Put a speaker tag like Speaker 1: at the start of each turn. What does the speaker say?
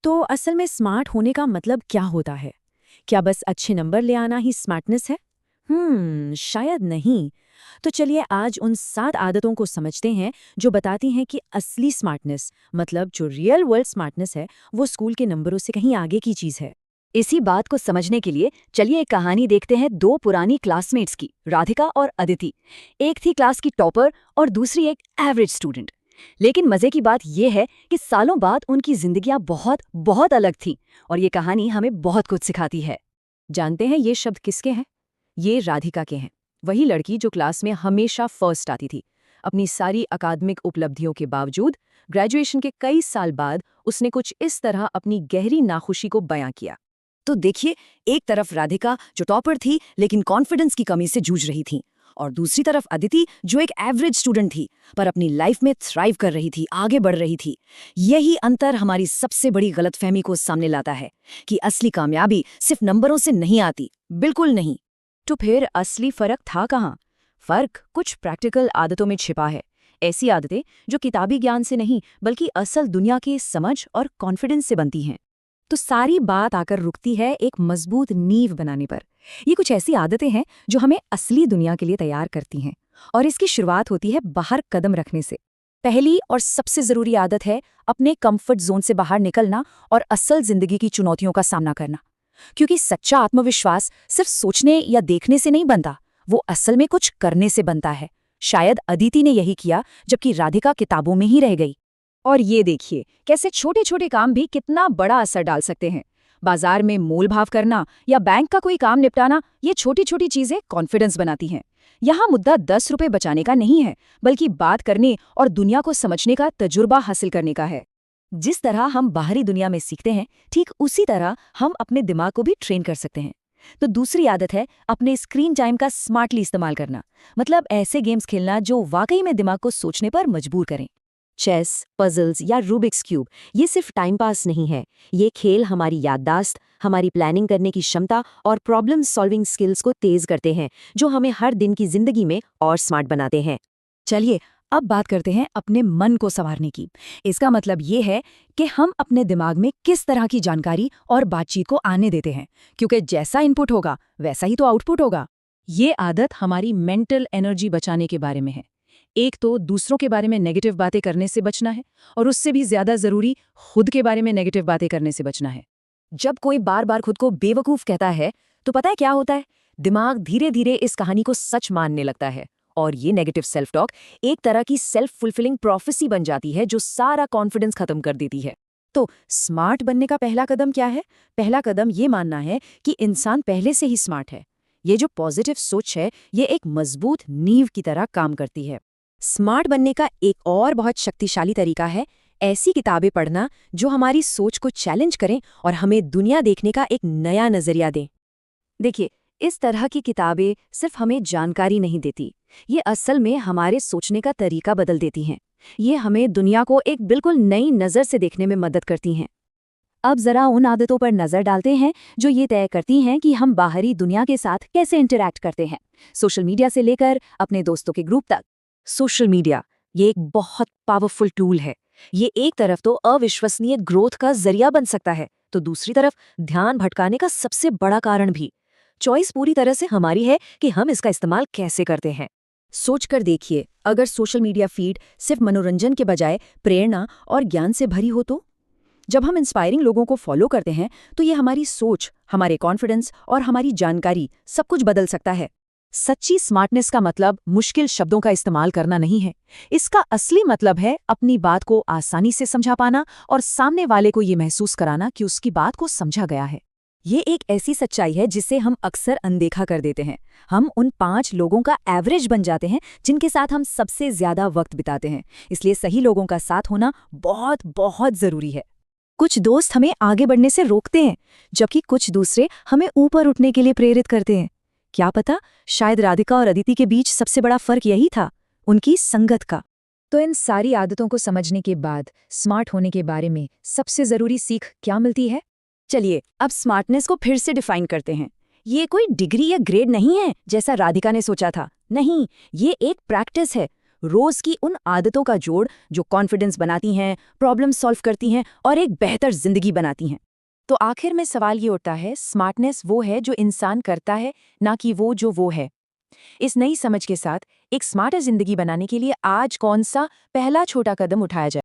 Speaker 1: तो असल में स्मार्ट होने का मतलब क्या होता है? क्या बस अच्छे नंबर ले आना ही स्मार्टनेस है? शायद नहीं। तो चलिए आज उन 7 आदतों को समझते हैं जो बताती हैं कि असली स्मार्टनेस, मतलब जो रियल वर्ल्ड स्मार्टनेस है, वो स्कूल के नंबरों से कहीं आगे की चीज़ है।
Speaker 2: इसी बात को समझने के लिए चलिए एक कहानी देखते हैं दो पुरानी क्लासमेट्स की, राधिका और अदिति। एक थी क्लास की टॉपर और दूसरी एक एवरेज स्टूडेंट। लेकिन मजे की बात यह है कि सालों बाद उनकी जिंदगियां बहुत बहुत अलग थीं और ये कहानी हमें बहुत कुछ सिखाती है।
Speaker 1: जानते हैं ये शब्द किसके हैं? ये राधिका के हैं। वही लड़की जो क्लास में हमेशा फर्स्ट आती थी। अपनी सारी अकादमिक उपलब्धियों के बावजूद ग्रेजुएशन के कई साल बाद उसने कुछ इस तरह अपनी गहरी नाखुशी को बयां किया।
Speaker 2: तो देखिए, एक तरफ राधिका जो टॉपर थी लेकिन कॉन्फिडेंस की कमी से जूझ रही थी, और दूसरी तरफ अदिति जो एक एवरेज स्टूडेंट थी पर अपनी लाइफ में थ्राइव कर रही थी, आगे बढ़ रही थी। यही अंतर हमारी सबसे बड़ी गलतफहमी को सामने लाता है कि असली कामयाबी सिर्फ नंबरों से नहीं आती, बिल्कुल नहीं।
Speaker 1: तो फिर असली फर्क था कहाँ? फर्क कुछ प्रैक्टिकल आदतों में छिपा है। ऐसी आदतें जो किताबी ज्ञान से नहीं बल्कि असल दुनिया के समझ और कॉन्फिडेंस से बनती हैं। तो सारी बात आकर रुकती है एक मजबूत नींव बनाने पर। ये कुछ ऐसी आदतें हैं जो हमें असली दुनिया के लिए तैयार करती हैं, और इसकी शुरुआत होती है बाहर कदम रखने से। पहली और सबसे जरूरी आदत है अपने कंफर्ट जोन से बाहर निकलना और असल जिंदगी की चुनौतियों का सामना करना। क्योंकि सच्चा आत्मविश्वास सिर्फ सोचने या देखने से नहीं बनता, वो असल में कुछ करने से बनता है। शायद अदिति ने यही किया, जबकि राधिका किताबों में ही रह गई। और ये देखिए कैसे छोटे छोटे काम भी कितना बड़ा असर डाल सकते हैं। बाजार में मोल भाव करना या बैंक का कोई काम निपटाना, ये छोटी छोटी चीजें कॉन्फिडेंस बनाती हैं। यहाँ मुद्दा 10 रुपए बचाने का नहीं है, बल्कि बात करने और दुनिया को समझने का तजुर्बा हासिल करने का है। जिस तरह हम बाहरी दुनिया में सीखते हैं, ठीक उसी तरह हम अपने दिमाग को भी ट्रेन कर सकते हैं। तो दूसरी आदत है अपने स्क्रीन टाइम का स्मार्टली इस्तेमाल करना। मतलब ऐसे गेम्स खेलना जो वाकई में दिमाग को सोचने पर मजबूर करें। चेस, पजल्स या रूबिक्स क्यूब, ये सिर्फ टाइम पास नहीं है। ये खेल हमारी याददाश्त, हमारी प्लानिंग करने की क्षमता और प्रॉब्लम सॉल्विंग स्किल्स को तेज करते हैं, जो हमें हर दिन की जिंदगी में और स्मार्ट बनाते हैं। चलिए अब बात करते हैं अपने मन को संवारने की। इसका मतलब ये है कि हम अपने दिमाग में किस तरह की जानकारी और बातचीत को आने देते हैं, क्योंकि जैसा इनपुट होगा वैसा ही तो आउटपुट होगा। ये आदत हमारी मेंटल एनर्जी बचाने के बारे में है। एक तो दूसरों के बारे में नेगेटिव बातें करने से बचना है, और उससे भी ज्यादा जरूरी खुद के बारे में नेगेटिव बातें करने से बचना है। जब कोई बार बार खुद को बेवकूफ कहता है तो पता है क्या होता है? दिमाग धीरे धीरे इस कहानी को सच मानने लगता है, और ये नेगेटिव सेल्फ टॉक एक तरह की सेल्फ फुलफिलिंग प्रोफेसी बन जाती है जो सारा कॉन्फिडेंस खत्म कर देती है। तो स्मार्ट बनने का पहला कदम क्या है? पहला कदम ये मानना है कि इंसान पहले से ही स्मार्ट है। ये जो पॉजिटिव सोच है, ये एक मजबूत नींव की तरह काम करती है। स्मार्ट बनने का एक और बहुत शक्तिशाली तरीका है ऐसी किताबें पढ़ना जो हमारी सोच को चैलेंज करें और हमें दुनिया देखने का एक नया नजरिया दें। देखिए, इस तरह की किताबें सिर्फ हमें जानकारी नहीं देती, ये असल में हमारे सोचने का तरीका बदल देती हैं। ये हमें दुनिया को एक बिल्कुल नई नज़र से देखने में मदद करती हैं। अब जरा उन आदतों पर नजर डालते हैं जो ये तय करती हैं कि हम बाहरी दुनिया के साथ कैसे इंटरैक्ट करते हैं, सोशल मीडिया से लेकर अपने दोस्तों के ग्रुप तक। सोशल मीडिया ये एक बहुत पावरफुल टूल है। ये एक तरफ तो अविश्वसनीय ग्रोथ का जरिया बन सकता है, तो दूसरी तरफ ध्यान भटकाने का सबसे बड़ा कारण भी। चॉइस पूरी तरह से हमारी है कि हम इसका इस्तेमाल कैसे करते हैं। सोचकर देखिए, अगर सोशल मीडिया फीड सिर्फ मनोरंजन के बजाय प्रेरणा और ज्ञान से भरी हो तो? जब हम इंस्पायरिंग लोगों को फॉलो करते हैं तो ये हमारी सोच, हमारे कॉन्फिडेंस और हमारी जानकारी सब कुछ बदल सकता है। सच्ची स्मार्टनेस का मतलब मुश्किल शब्दों का इस्तेमाल करना नहीं है। इसका असली मतलब है अपनी बात को आसानी से समझा पाना और सामने वाले को ये महसूस कराना कि उसकी बात को समझा गया है। ये एक ऐसी सच्चाई है जिसे हम अक्सर अनदेखा कर देते हैं। हम उन 5 लोगों का एवरेज बन जाते हैं जिनके साथ हम सबसे ज्यादा वक्त बिताते हैं। इसलिए सही लोगों का साथ होना बहुत बहुत जरूरी है। कुछ दोस्त हमें आगे बढ़ने से रोकते हैं, जबकि कुछ दूसरे हमें ऊपर उठने के लिए प्रेरित करते हैं। क्या पता, शायद राधिका और अदिति के बीच सबसे बड़ा फर्क यही था, उनकी संगत का। तो इन सारी आदतों को समझने के बाद स्मार्ट होने के बारे में सबसे जरूरी सीख क्या मिलती है? चलिए अब स्मार्टनेस को फिर से डिफाइन करते हैं। ये कोई डिग्री या ग्रेड नहीं है जैसा राधिका ने सोचा था। नहीं, ये एक प्रैक्टिस है। रोज की उन आदतों का जोड़ जो कॉन्फिडेंस बनाती हैं, प्रॉब्लम सॉल्व करती हैं और एक बेहतर जिंदगी बनाती हैं। तो आखिर में सवाल ये उठता है, स्मार्टनेस वो है जो इंसान करता है, ना कि वो जो वो है। इस नई समझ के साथ एक स्मार्टर जिंदगी बनाने के लिए आज कौन सा पहला छोटा कदम उठाया जाए?